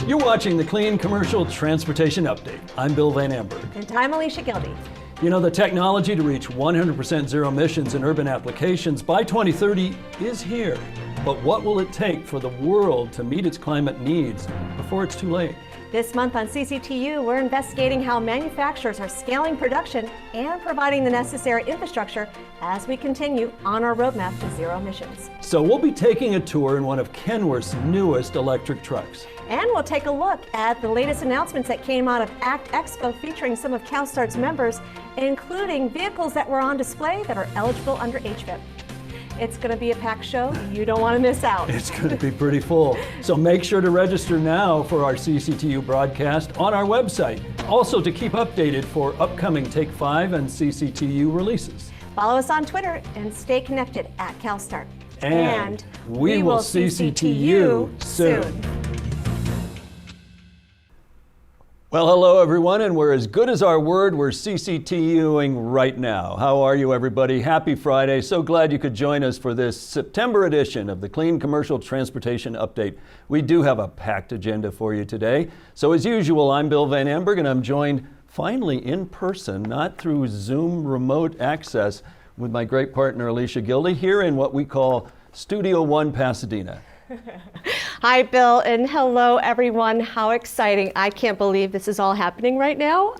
You're watching the Clean Commercial Transportation Update. I'm Bill Van Amburg. And I'm Alycia Gilde. You know, the technology to reach 100% zero emissions in urban applications by 2030 is here. But what will it take for the world to meet its climate needs before it's too late? This month on CCTU, we're investigating how manufacturers are scaling production and providing the necessary infrastructure as we continue on our roadmap to zero emissions. So we'll be taking a tour in one of Kenworth's newest electric trucks. And we'll take a look at the latest announcements that came out of ACT Expo featuring some of CalStart's members, including vehicles that were on display that are eligible under HVIP. It's going to be a packed show. You don't want to miss out. It's going to be pretty full. So make sure to register now for our CCTU broadcast on our website. Also to keep updated for upcoming Take 5 and CCTU releases. Follow us on Twitter and stay connected at CalStart. And we will CCTU soon. Well, hello everyone, and we're as good as our word. We're CCTUing right now. How are you, everybody? Happy Friday. So glad you could join us for this September edition of the Clean Commercial Transportation Update. We do have a packed agenda for you today. So as usual, I'm Bill Van Amburg, and I'm joined finally in person, not through Zoom remote access, with my great partner Alycia Gilde here in what we call Studio One Pasadena. Hi, Bill, and hello, everyone. How exciting. I can't believe this is all happening right now,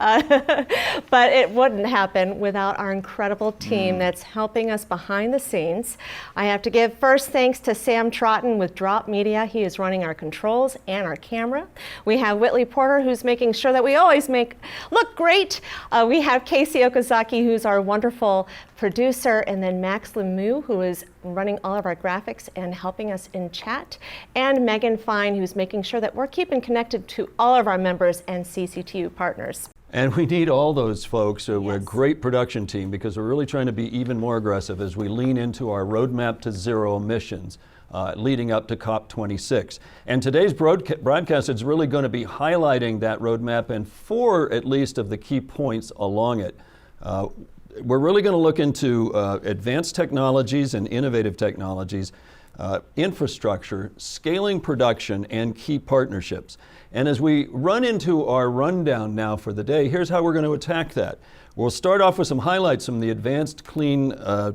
but it wouldn't happen without our incredible team that's helping us behind the scenes. I have to give first thanks to Sam Troughton with Drop Media. He is running our controls and our camera. We have Whitley Porter, who's making sure that we always look great. We have Casey Okazaki, who's our wonderful producer, and then Max Lemieux, who is running all of our graphics and helping us in chat, and Megan Fine, who's making sure that we're keeping connected to all of our members and CCTU partners. And we need all those folks. We're a great production team because we're really trying to be even more aggressive as we lean into our roadmap to zero emissions leading up to COP26. And today's broadcast is really going to be highlighting that roadmap and four at least of the key points along it. We're really going to look into advanced technologies and innovative technologies, infrastructure, scaling production, and key partnerships. And as we run into our rundown now for the day, here's how we're going to attack that. We'll start off with some highlights from the Advanced Clean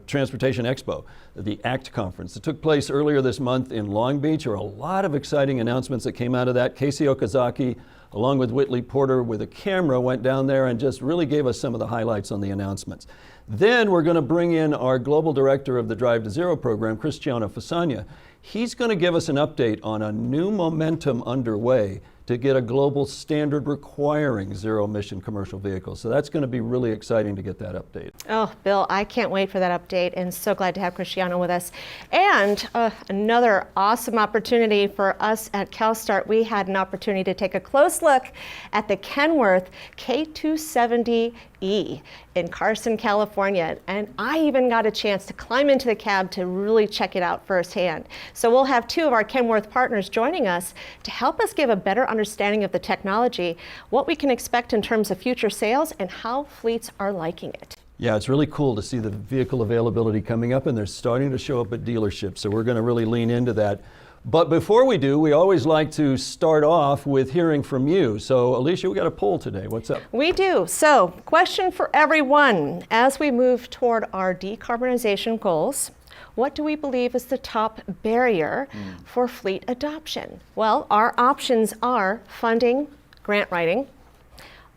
Transportation Expo, the ACT conference. It took place earlier this month in Long Beach. There were a lot of exciting announcements that came out of that. Casey Okazaki, along with Whitley Porter with a camera, went down there and just really gave us some of the highlights on the announcements. Then we're going to bring in our global director of the Drive to Zero program, Cristiano Fasagna. He's going to give us an update on a new momentum underway to get a global standard requiring zero-emission commercial vehicles. So that's going to be really exciting to get that update. Oh, Bill, I can't wait for that update, and so glad to have Cristiano with us. And another awesome opportunity for us at CalStart. We had an opportunity to take a close look at the Kenworth K270E in Carson, California. And I even got a chance to climb into the cab to really check it out firsthand. So we'll have two of our Kenworth partners joining us to help us give a better understanding of the technology, what we can expect in terms of future sales, and how fleets are liking it. Yeah, it's really cool to see the vehicle availability coming up, and they're starting to show up at dealerships. So we're going to really lean into that. But before we do, we always like to start off with hearing from you. So Alycia, we got a poll today. What's up? We do. So question for everyone. As we move toward our decarbonization goals, what do we believe is the top barrier for fleet adoption? Well, our options are funding, grant writing,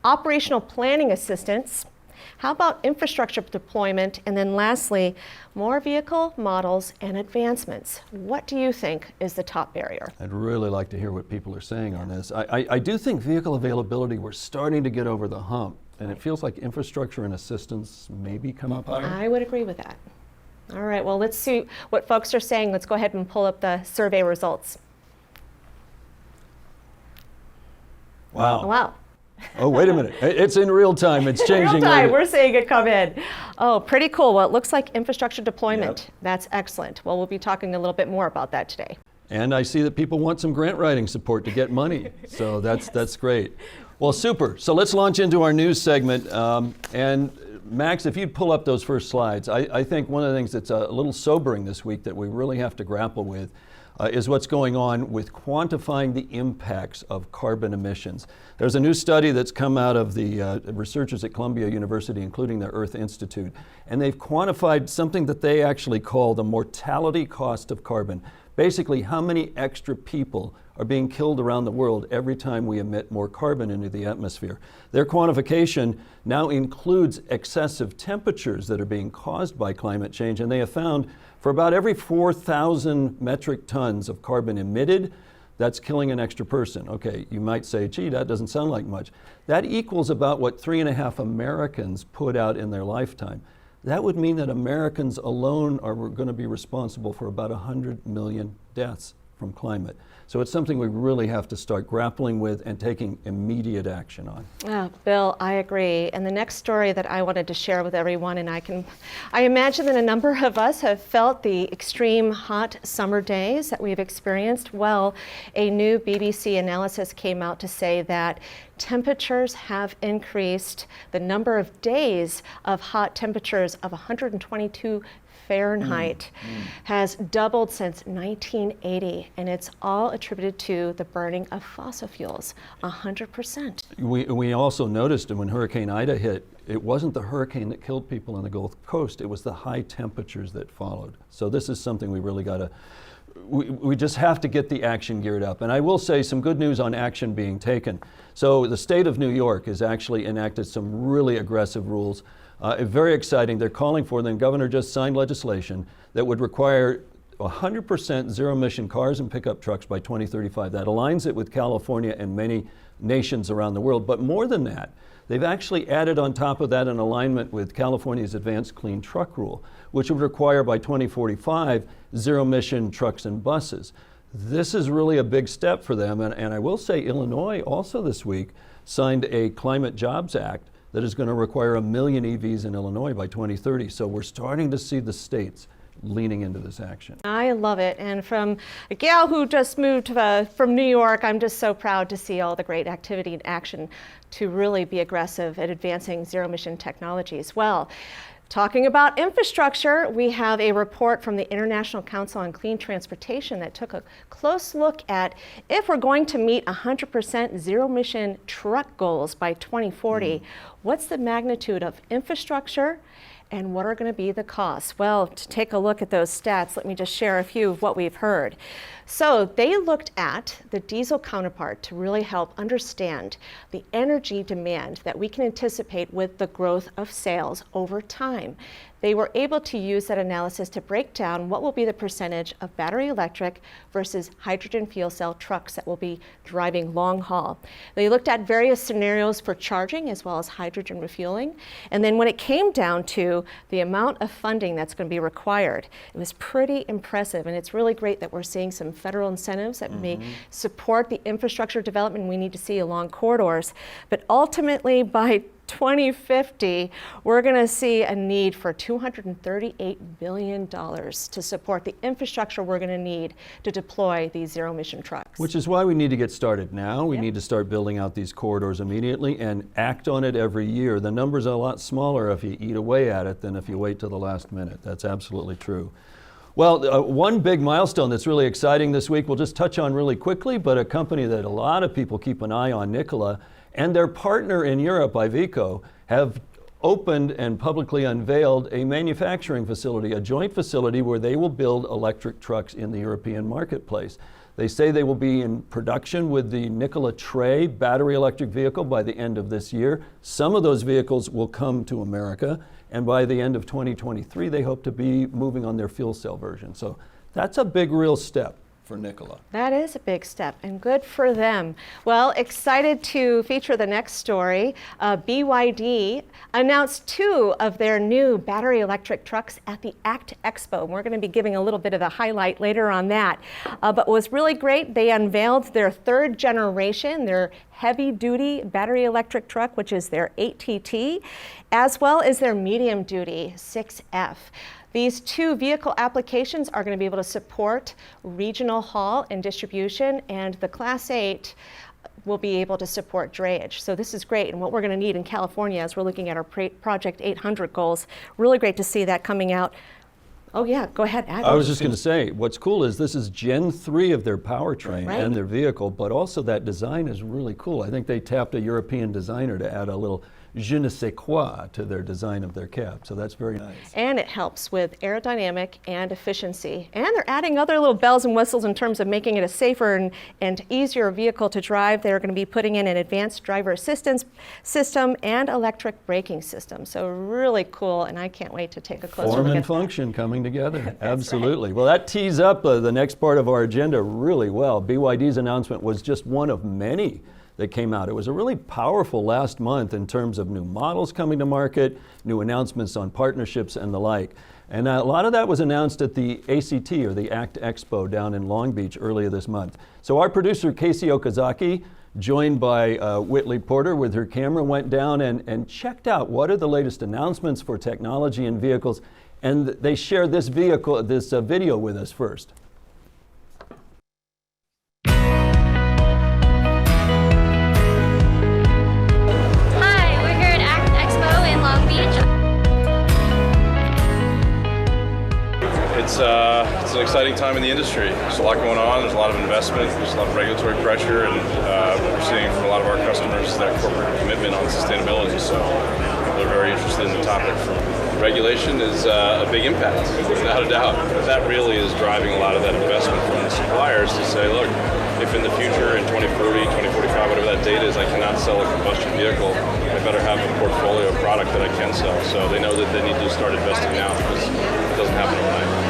operational planning assistance, how about infrastructure deployment, and then lastly, more vehicle models and advancements. What do you think is the top barrier? I'd really like to hear what people are saying on this. I do think vehicle availability, we're starting to get over the hump, and it feels like infrastructure and assistance maybe come up higher. I would agree with that. All right, well, let's see what folks are saying. Let's go ahead and pull up the survey results. Wow. Wow. Oh, wait a minute. It's in real time. It's changing. Real time. We're seeing it come in. Oh, pretty cool. Well, it looks like infrastructure deployment. Yep. That's excellent. Well, we'll be talking a little bit more about that today. And I see that people want some grant writing support to get money. So that's great. Well, super. So let's launch into our news segment. And Max, if you'd pull up those first slides, I think one of the things that's a little sobering this week that we really have to grapple with is what's going on with quantifying the impacts of carbon emissions. There's a new study that's come out of the researchers at Columbia University, including the Earth Institute, and they've quantified something that they actually call the mortality cost of carbon. Basically, how many extra people are being killed around the world every time we emit more carbon into the atmosphere. Their quantification now includes excessive temperatures that are being caused by climate change, and they have found for about every 4,000 metric tons of carbon emitted, that's killing an extra person. Okay, you might say, gee, that doesn't sound like much. That equals about what 3.5 Americans put out in their lifetime. That would mean that Americans alone are going to be responsible for about 100 million deaths from climate. So it's something we really have to start grappling with and taking immediate action on. Oh, Bill, I agree. And the next story that I wanted to share with everyone, and I imagine that a number of us have felt the extreme hot summer days that we've experienced. Well, a new BBC analysis came out to say that temperatures have increased. The number of days of hot temperatures of 122 Fahrenheit has doubled since 1980, and it's all attributed to the burning of fossil fuels, 100%. We also noticed when Hurricane Ida hit, it wasn't the hurricane that killed people on the Gulf Coast, it was the high temperatures that followed. So this is something we really we just have to get the action geared up. And I will say some good news on action being taken. So the state of New York has actually enacted some really aggressive rules. Very exciting. They're calling for, the governor just signed legislation that would require 100% zero-emission cars and pickup trucks by 2035. That aligns it with California and many nations around the world. But more than that, they've actually added on top of that an alignment with California's Advanced Clean Truck Rule, which would require by 2045 zero-emission trucks and buses. This is really a big step for them. And I will say Illinois also this week signed a Climate Jobs Act that is going to require 1 million EVs in Illinois by 2030. So we're starting to see the states leaning into this action. I love it. And from a gal who just moved from New York, I'm just so proud to see all the great activity and action to really be aggressive at advancing zero-emission technologies. Well, talking about infrastructure, we have a report from the International Council on Clean Transportation that took a close look at if we're going to meet 100% zero-emission truck goals by 2040, what's the magnitude of infrastructure and what are going to be the costs? Well, to take a look at those stats, let me just share a few of what we've heard. So they looked at the diesel counterpart to really help understand the energy demand that we can anticipate with the growth of sales over time. They were able to use that analysis to break down what will be the percentage of battery electric versus hydrogen fuel cell trucks that will be driving long haul. They looked at various scenarios for charging as well as hydrogen refueling. And then when it came down to the amount of funding that's going to be required, it was pretty impressive. And it's really great that we're seeing some federal incentives that may support the infrastructure development we need to see along corridors. But ultimately, by 2050, we're going to see a need for $238 billion to support the infrastructure we're going to need to deploy these zero-emission trucks. Which is why we need to get started now. We need to start building out these corridors immediately and act on it every year. The numbers are a lot smaller if you eat away at it than if you wait till the last minute. That's absolutely true. Well, one big milestone that's really exciting this week, we'll just touch on really quickly, but a company that a lot of people keep an eye on, Nikola, and their partner in Europe, Iveco, have opened and publicly unveiled a manufacturing facility, a joint facility where they will build electric trucks in the European marketplace. They say they will be in production with the Nikola Tre battery electric vehicle by the end of this year. Some of those vehicles will come to America, and by the end of 2023, they hope to be moving on their fuel cell version. So that's a big, real step for Nikola. That is a big step, and good for them. Well, excited to feature the next story. BYD announced 2 of their new battery electric trucks at the ACT Expo. We're going to be giving a little bit of the highlight later on that. But what was really great, they unveiled their 3rd generation, their heavy-duty battery electric truck, which is their 8TT, as well as their medium-duty 6F. These 2 vehicle applications are going to be able to support regional haul and distribution, and the Class 8 will be able to support drayage. So this is great, and what we're going to need in California as we're looking at our Project 800 goals. Really great to see that coming out. Oh yeah, go ahead, Adam. I was just going to say, what's cool is this is Gen 3 of their powertrain and their vehicle, but also that design is really cool. I think they tapped a European designer to add a little je ne sais quoi to their design of their cab, so that's very nice. And it helps with aerodynamic and efficiency. And they're adding other little bells and whistles in terms of making it a safer and easier vehicle to drive. They're going to be putting in an advanced driver assistance system and electric braking system. So really cool, and I can't wait to take a closer look at that. Form and function coming together, absolutely. Right. Well, that tees up the next part of our agenda really well. BYD's announcement was just one of many that came out. It was a really powerful last month in terms of new models coming to market, new announcements on partnerships and the like. And a lot of that was announced at the ACT, or the ACT Expo, down in Long Beach earlier this month. So our producer, Casey Okazaki, joined by Whitley Porter with her camera, went down and checked out what are the latest announcements for technology in vehicles. And they shared this video with us first. It's an exciting time in the industry. There's a lot going on. There's a lot of investment. There's a lot of regulatory pressure, and we're seeing from a lot of our customers that corporate commitment on sustainability. So people are very interested in the topic. Regulation is a big impact, without a doubt. But that really is driving a lot of that investment from the suppliers to say, look, if in the future, in 2040, 2045, whatever that date is, I cannot sell a combustion vehicle, I better have a portfolio of product that I can sell. So they know that they need to start investing now, because it doesn't happen overnight.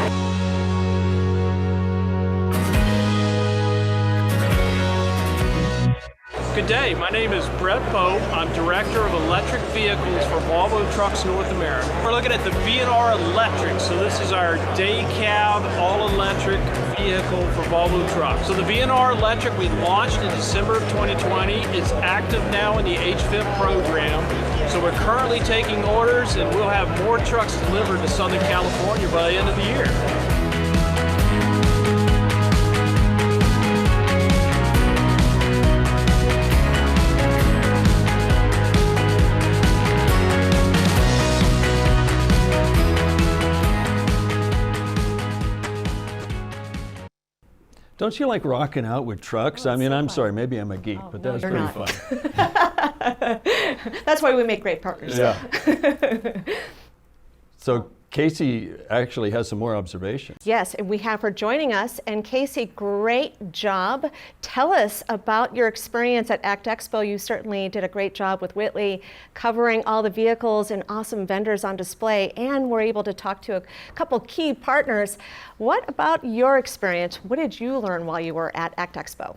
Good day, my name is Brett Pope. I'm Director of Electric Vehicles for Volvo Trucks North America. We're looking at the V&R Electric, so this is our day cab, all-electric vehicle for Volvo Trucks. So the V&R Electric we launched in December of 2020. It's active now in the HVIP program. So we're currently taking orders, and we'll have more trucks delivered to Southern California by the end of the year. Don't you like rocking out with trucks? I mean, I'm sorry, maybe I'm a geek, but that's pretty fun. That's why we make great partners. Yeah. So Casey actually has some more observations. Yes, and we have her joining us. And Casey, great job. Tell us about your experience at ACT Expo. You certainly did a great job with Whitley, covering all the vehicles and awesome vendors on display, and we're able to talk to a couple key partners. What about your experience? What did you learn while you were at ACT Expo?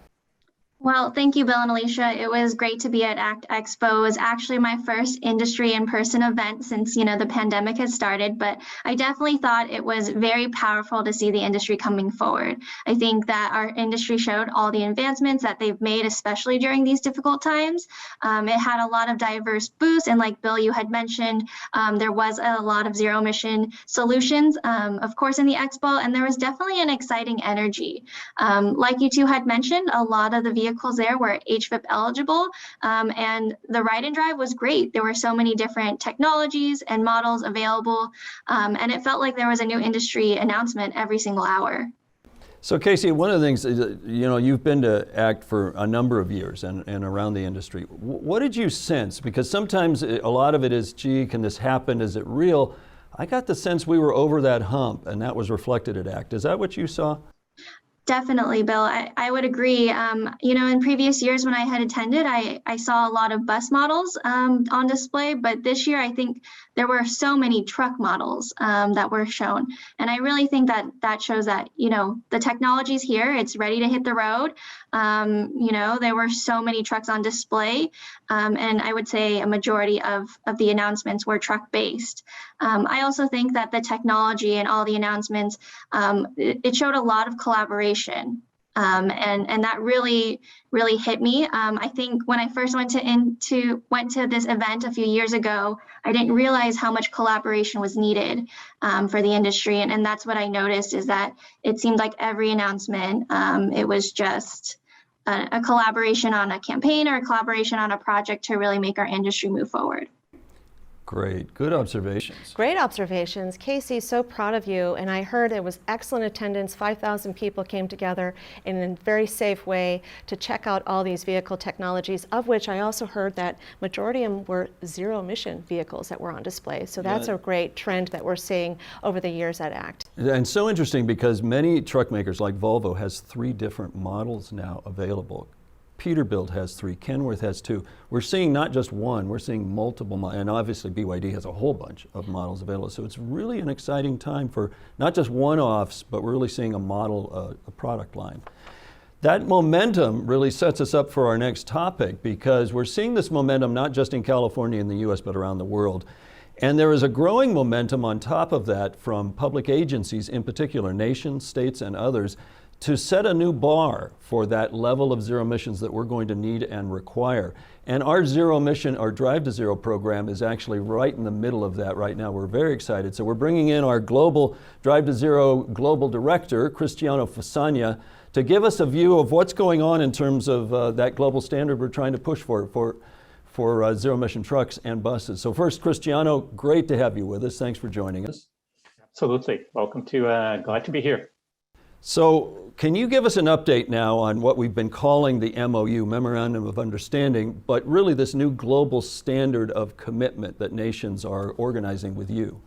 Well, thank you, Bill and Alycia. It was great to be at ACT Expo. It was actually my first industry in-person event since, the pandemic has started, but I definitely thought it was very powerful to see the industry coming forward. I think that our industry showed all the advancements that they've made, especially during these difficult times. It had a lot of diverse booths, and like Bill, you had mentioned, there was a lot of zero-emission solutions, of course, in the Expo, and there was definitely an exciting energy. Like you two had mentioned, a lot of the vehicles there were HVIP eligible, and the ride and drive was great. There were so many different technologies and models available, and it felt like there was a new industry announcement every single hour. So Casey, one of the things is, you've been to ACT for a number of years and around the industry. What did you sense? Because sometimes a lot of it is, gee, can this happen? Is it real? I got the sense we were over that hump, and that was reflected at ACT. Is that what you saw? Definitely, Bill. I would agree. In previous years when I had attended, I saw a lot of bus models on display, but this year I think there were so many truck models that were shown. And I really think that shows that, the technology's here, it's ready to hit the road. There were so many trucks on display, and I would say a majority of the announcements were truck-based. I also think that the technology and all the announcements, it showed a lot of collaboration. And that really hit me. I think when I first went to this event a few years ago, I didn't realize how much collaboration was needed for the industry, and that's what I noticed, is that it seemed like every announcement, it was just a collaboration on a campaign or a collaboration on a project to really make our industry move forward. Great, good observations. Great observations. Casey, so proud of you. And I heard it was excellent attendance. 5,000 people came together in a very safe way to check out all these vehicle technologies, of which I also heard that majority of them were zero-emission vehicles that were on display. So that's a great trend that we're seeing over the years at ACT. And so interesting because many truck makers like Volvo has 3 different models now available. Peterbilt has 3, Kenworth has 2. We're seeing not just one, we're seeing multiple, and obviously BYD has a whole bunch of models available. So it's really an exciting time for not just one-offs, but we're really seeing a model, a product line. That momentum really sets us up for our next topic because we're seeing this momentum not just in California and the US, but around the world. And there is a growing momentum on top of that from public agencies, in particular, nations, states, and others, to set a new bar for that level of zero emissions that we're going to need and require. And our zero emission, our Drive to Zero program is actually right in the middle of that right now. We're very excited. So we're bringing in our global Drive to Zero global director, Cristiano Fasagna, to give us a view of what's going on in terms of that global standard we're trying to push for zero emission trucks and buses. So first, Cristiano, great to have you with us. Thanks for joining us. Absolutely. Welcome to, glad to be here. So can you give us an update now on what we've been calling the MOU, Memorandum of Understanding, but really this new global standard of commitment that nations are organizing with you?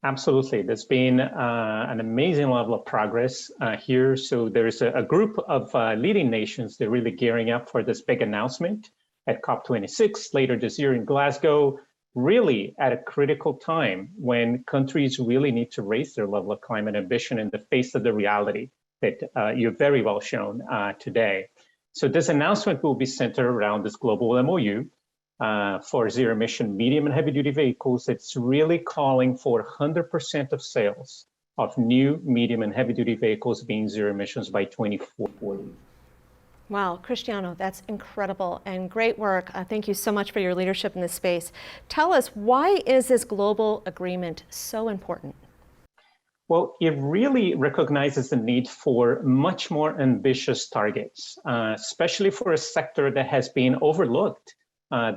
Absolutely. There's been an amazing level of progress here. So there's a group of leading nations. They're really gearing up for this big announcement at COP26 later this year in Glasgow, really at a critical time when countries really need to raise their level of climate ambition in the face of the reality that you've very well shown today. So this announcement will be centered around this global MOU for zero emission medium and heavy duty vehicles. It's really calling for 100% of sales of new medium and heavy duty vehicles being zero emissions by 2040. Wow, Cristiano, that's incredible and great work. Thank you so much for your leadership in this space. Tell us, why is this global agreement so important? Well, it really recognizes the need for much more ambitious targets, especially for a sector that has been overlooked,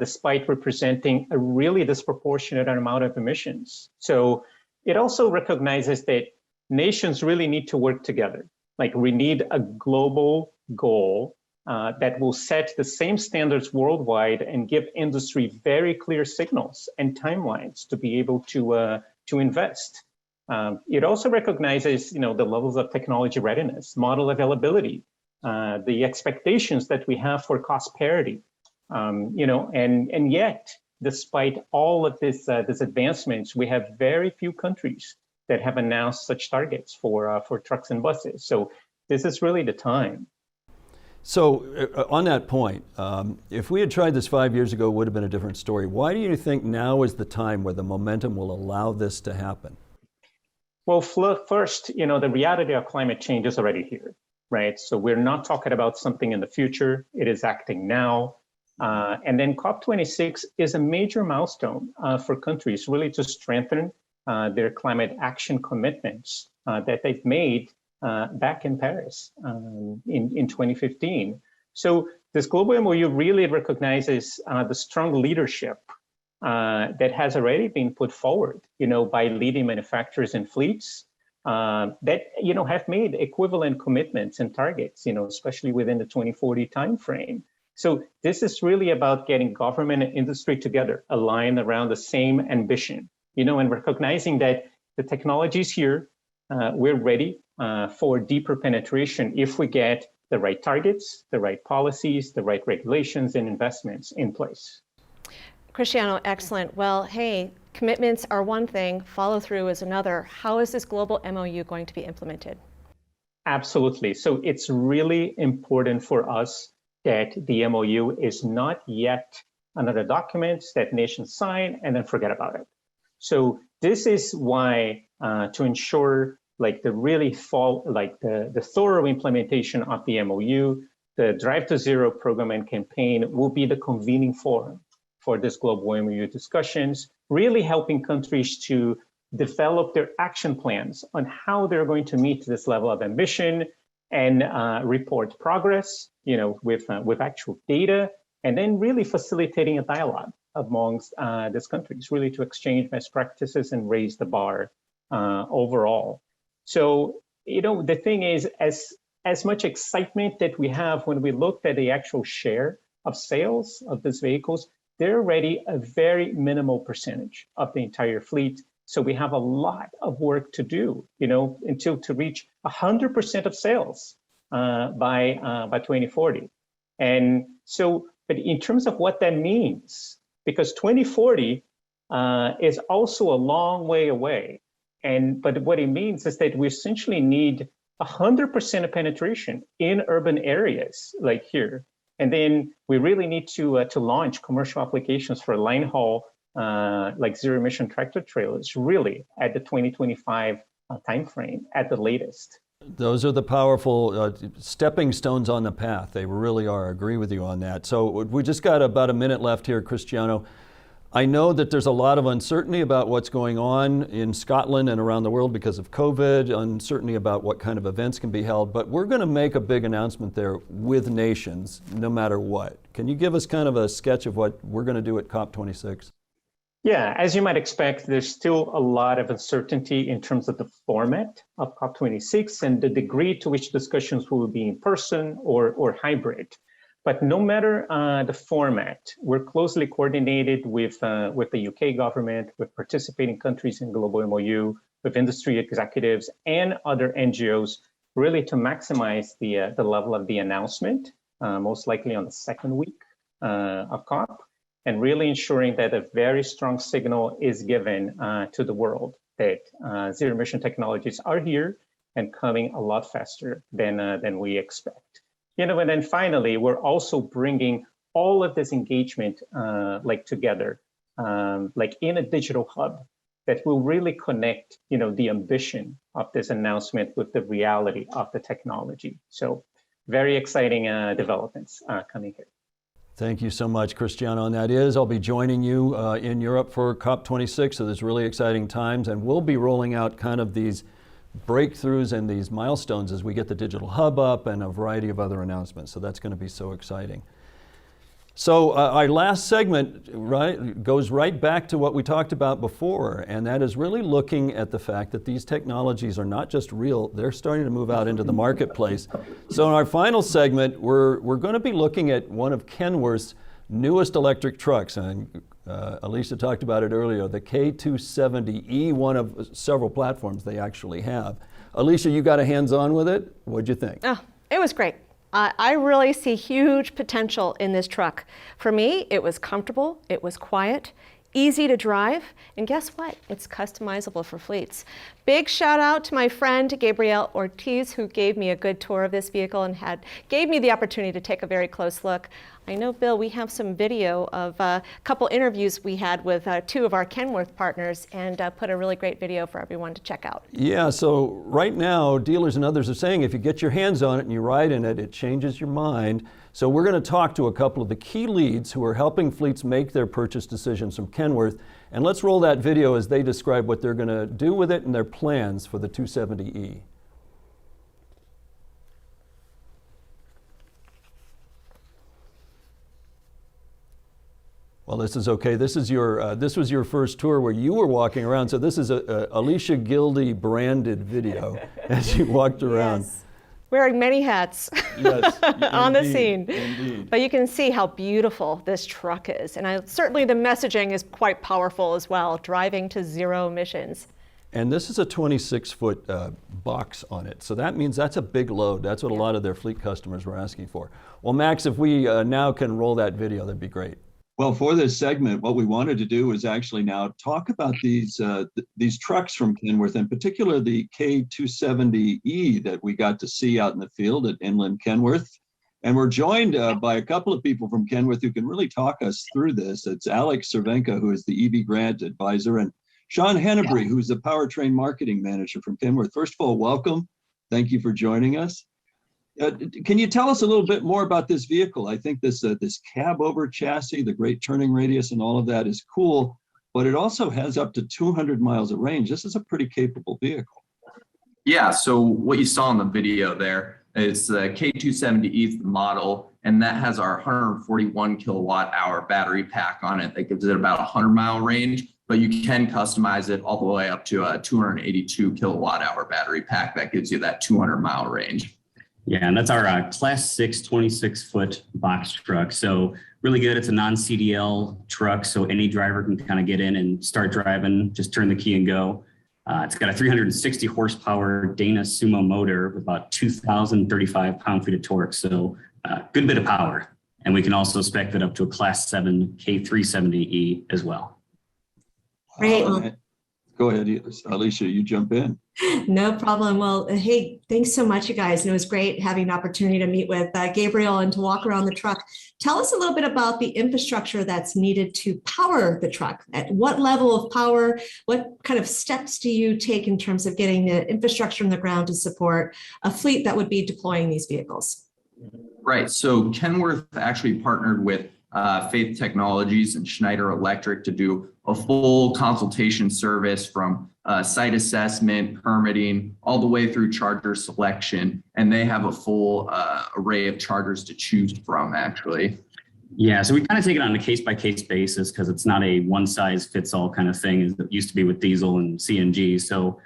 despite representing a really disproportionate amount of emissions. So it also recognizes that nations really need to work together. Like, we need a global goal that will set the same standards worldwide and give industry very clear signals and timelines to be able to invest. It also recognizes, the levels of technology readiness, model availability, the expectations that we have for cost parity, and yet, despite all of these advancements, we have very few countries that have announced such targets for trucks and buses. So this is really the time. So on that point, if we had tried this 5 years ago, it would have been a different story. Why do you think now is the time where the momentum will allow this to happen? Well, first, the reality of climate change is already here, right? So we're not talking about something in the future, it is acting now. And then COP26 is a major milestone for countries really to strengthen their climate action commitments that they've made back in Paris in 2015. So this global MOU really recognizes the strong leadership that has already been put forward, by leading manufacturers and fleets that, have made equivalent commitments and targets, especially within the 2040 timeframe. So this is really about getting government and industry together, aligned around the same ambition, and recognizing that the technology is here. We're ready for deeper penetration if we get the right targets, the right policies, the right regulations and investments in place. Cristiano, excellent. Well, hey, commitments are one thing, follow through is another. How is this global MOU going to be implemented? Absolutely. So it's really important for us that the MOU is not yet another document that nations sign and then forget about it. So this is why to ensure the thorough implementation of the MOU, the Drive to Zero program and campaign will be the convening forum for this global MOU discussions, really helping countries to develop their action plans on how they're going to meet this level of ambition and report progress, with actual data, and then really facilitating a dialogue amongst these countries, really to exchange best practices and raise the bar overall. So, the thing is, as much excitement that we have when we looked at the actual share of sales of these vehicles, they're already a very minimal percentage of the entire fleet. So we have a lot of work to do, to reach 100% of sales by 2040. And so, but in terms of what that means, because 2040 is also a long way away. But what it means is that we essentially need 100% of penetration in urban areas like here. And then we really need to launch commercial applications for line haul, like zero emission tractor trailers, really at the 2025 timeframe at the latest. Those are the powerful stepping stones on the path. They really are. I agree with you on that. So we just got about a minute left here, Cristiano. I know that there's a lot of uncertainty about what's going on in Scotland and around the world because of COVID, uncertainty about what kind of events can be held, but we're going to make a big announcement there with nations, no matter what. Can you give us kind of a sketch of what we're going to do at COP26? Yeah, as you might expect, there's still a lot of uncertainty in terms of the format of COP26 and the degree to which discussions will be in person or hybrid. But no matter the format, we're closely coordinated with the UK government, with participating countries in Global MOU, with industry executives and other NGOs, really to maximize the level of the announcement, most likely on the second week of COP, and really ensuring that a very strong signal is given to the world that zero emission technologies are here and coming a lot faster than we expect. And then finally, we're also bringing all of this engagement together, like in a digital hub that will really connect, the ambition of this announcement with the reality of the technology. So very exciting developments coming here. Thank you so much, Cristiano. And that is, I'll be joining you in Europe for COP26. So there's really exciting times, and we'll be rolling out kind of these breakthroughs and these milestones as we get the digital hub up and a variety of other announcements. So that's going to be so exciting. So our last segment goes right back to what we talked about before, and that is really looking at the fact that these technologies are not just real, they're starting to move out into the marketplace. So in our final segment, we're going to be looking at one of Kenworth's newest electric trucks, and Alycia talked about it earlier, the K270E, one of several platforms they actually have. Alycia, you got a hands-on with it. What'd you think? Oh, it was great. I really see huge potential in this truck. For me, it was comfortable, it was quiet, easy to drive, and guess what? It's customizable for fleets. Big shout out to my friend Gabrielle Ortiz, who gave me a good tour of this vehicle and gave me the opportunity to take a very close look. I know, Bill, we have some video of a couple interviews we had with two of our Kenworth partners, and put a really great video for everyone to check out. Yeah, so right now, dealers and others are saying if you get your hands on it and you ride in it, it changes your mind. So we're going to talk to a couple of the key leads who are helping fleets make their purchase decisions from Kenworth. And let's roll that video as they describe what they're going to do with it and their plans for the 270E. Well, this is okay. This was your first tour where you were walking around. So this is a Alycia Gilde branded video as you walked around. Yes. Wearing many hats. Yes, on the scene. Indeed. But you can see how beautiful this truck is. And certainly the messaging is quite powerful as well, driving to zero emissions. And this is a 26-foot box on it. So that means that's a big load. That's what a lot of their fleet customers were asking for. Well, Max, if we now can roll that video, that'd be great. Well, for this segment, what we wanted to do is actually now talk about these trucks from Kenworth, in particular the K270E that we got to see out in the field at Inland Kenworth. And we're joined by a couple of people from Kenworth who can really talk us through this. It's Alex Cervenka, who is the EV Grant Advisor, and Sean Hennebrey, who's the Powertrain Marketing Manager from Kenworth. First of all, welcome. Thank you for joining us. Can you tell us a little bit more about this vehicle? I think this cab over chassis, the great turning radius and all of that is cool, but it also has up to 200 miles of range. This is a pretty capable vehicle. Yeah, so what you saw in the video there, It's the K270E is the model, and that has our 141 kilowatt hour battery pack on it that gives it about a 100-mile range, but you can customize it all the way up to a 282 kilowatt hour battery pack that gives you that 200-mile range. Yeah, and that's our Class 6 26-foot box truck. So really good. It's a non-CDL truck, so any driver can kind of get in and start driving, just turn the key and go. It's got a 360 horsepower Dana Sumo motor with about 2,035 pound-feet of torque, so good bit of power. And we can also spec that up to a Class 7 K370E as well. Great. Go ahead, Alycia, you jump in. No problem. Well, hey, thanks so much, you guys. And it was great having an opportunity to meet with Gabriel and to walk around the truck. Tell us a little bit about the infrastructure that's needed to power the truck. At what level of power, what kind of steps do you take in terms of getting the infrastructure on the ground to support a fleet that would be deploying these vehicles? Right. So Kenworth actually partnered with Faith Technologies and Schneider Electric to do a full consultation service from site assessment, permitting, all the way through charger selection. And they have a full array of chargers to choose from, actually. Yeah, so we kind of take it on a case-by-case basis because it's not a one-size-fits-all kind of thing as it used to be with diesel and CNG. So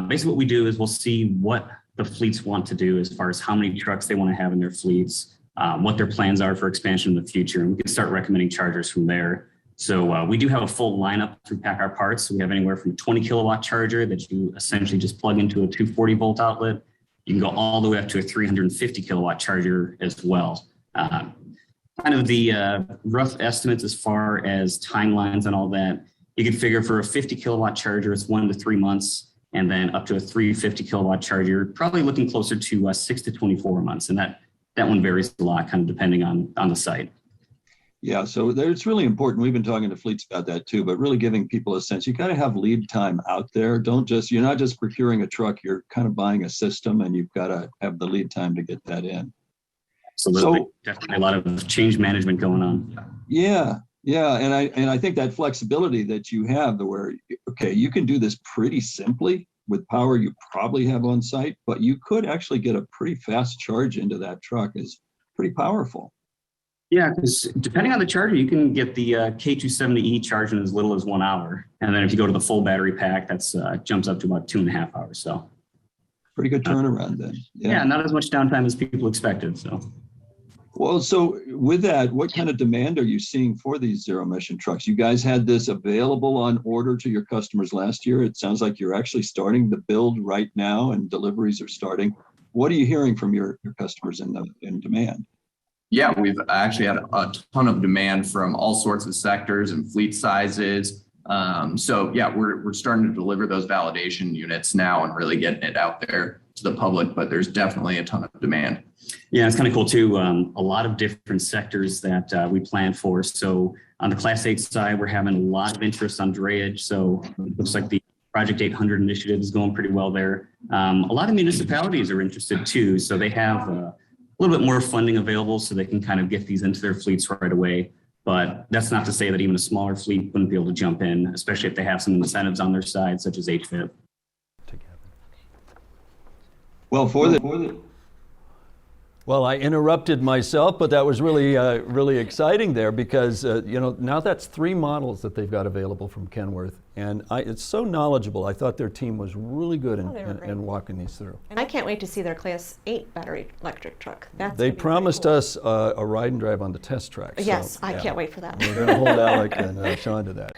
basically what we do is we'll see what the fleets want to do as far as how many trucks they want to have in their fleets, what their plans are for expansion in the future, and we can start recommending chargers from there. So we do have a full lineup through PACKR Parts. So we have anywhere from a 20 kilowatt charger that you essentially just plug into a 240 volt outlet. You can go all the way up to a 350 kilowatt charger as well. Kind of the rough estimates as far as timelines and all that, you can figure for a 50 kilowatt charger, it's 1 to 3 months, and then up to a 350 kilowatt charger, probably looking closer to 6 to 24 months. And that one varies a lot, kind of depending on the site. Yeah, so it's really important. We've been talking to fleets about that too, but really giving people a sense. You got to have lead time out there. You're not just procuring a truck, you're kind of buying a system, and you've got to have the lead time to get that in. Absolutely. So, definitely a lot of change management going on. Yeah, and I think that flexibility that you have, where okay, you can do this pretty simply with power you probably have on site, but you could actually get a pretty fast charge into that truck is pretty powerful. Yeah, because depending on the charger, you can get the K270E charged in as little as 1 hour. And then if you go to the full battery pack, that's jumps up to about 2.5 hours. So pretty good turnaround then. Yeah, not as much downtime as people expected. Well, so with that, what kind of demand are you seeing for these zero emission trucks? You guys had this available on order to your customers last year. It sounds like you're actually starting to build right now and deliveries are starting. What are you hearing from your customers in demand? Yeah, we've actually had a ton of demand from all sorts of sectors and fleet sizes. So yeah, we're starting to deliver those validation units now and really getting it out there to the public, but there's definitely a ton of demand. Yeah, it's kind of cool too. A lot of different sectors that we plan for. So on the Class 8 side, we're having a lot of interest on drayage. So it looks like the Project 800 initiative is going pretty well there. A lot of municipalities are interested too. So they have a little bit more funding available so they can kind of get these into their fleets right away. But that's not to say that even a smaller fleet wouldn't be able to jump in, especially if they have some incentives on their side, such as HVIP. Well, Well, I interrupted myself, but that was really, really exciting there because, now that's 3 models that they've got available from Kenworth. And it's so knowledgeable. I thought their team was really good in walking these through. And I can't wait to see their Class 8 battery electric truck. They promised us a ride and drive on the test track. Yes, so, I can't wait for that. We're going to hold Alec and Sean to that.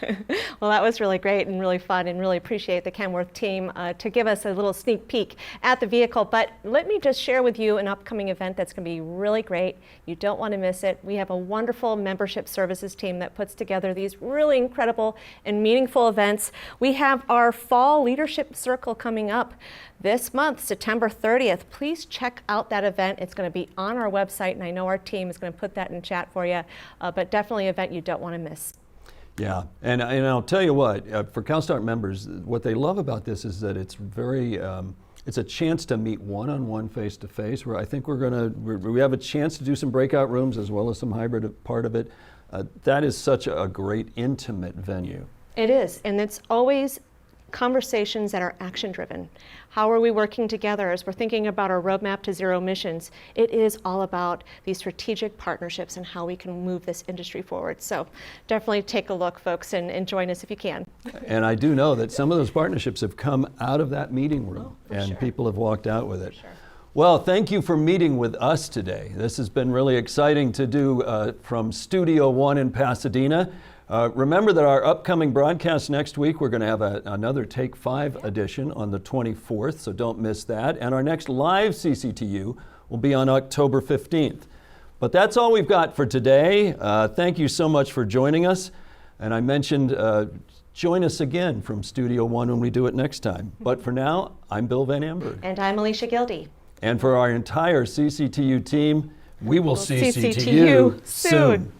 Well, that was really great and really fun, and really appreciate the Kenworth team to give us a little sneak peek at the vehicle. But let me just share with you an upcoming event that's going to be really great. You don't want to miss it. We have a wonderful membership services team that puts together these really incredible and meaningful events. We have our Fall Leadership Circle coming up this month, September 30th. Please check out that event. It's going to be on our website, and I know our team is going to put that in chat for you, but definitely an event you don't want to miss. Yeah, and I'll tell you what, for CalStart members, what they love about this is that it's very, it's a chance to meet one-on-one, face-to-face, where I think we have a chance to do some breakout rooms as well as some hybrid part of it. That is such a great, intimate venue. It is, and it's always conversations that are action-driven. How are we working together as we're thinking about our roadmap to zero emissions? It is all about these strategic partnerships and how we can move this industry forward. So definitely take a look, folks, and join us if you can. And I do know that some of those partnerships have come out of that meeting room, and sure. people have walked out with it. Sure. Well, thank you for meeting with us today. This has been really exciting to do from Studio One in Pasadena. Remember that our upcoming broadcast next week, we're going to have another Take 5 edition on the 24th, so don't miss that. And our next live CCTU will be on October 15th. But that's all we've got for today. Thank you so much for joining us. And I mentioned join us again from Studio One when we do it next time. But for now, I'm Bill Van Amburg. And I'm Alycia Gilde. And for our entire CCTU team, we will CCTU CCTU soon.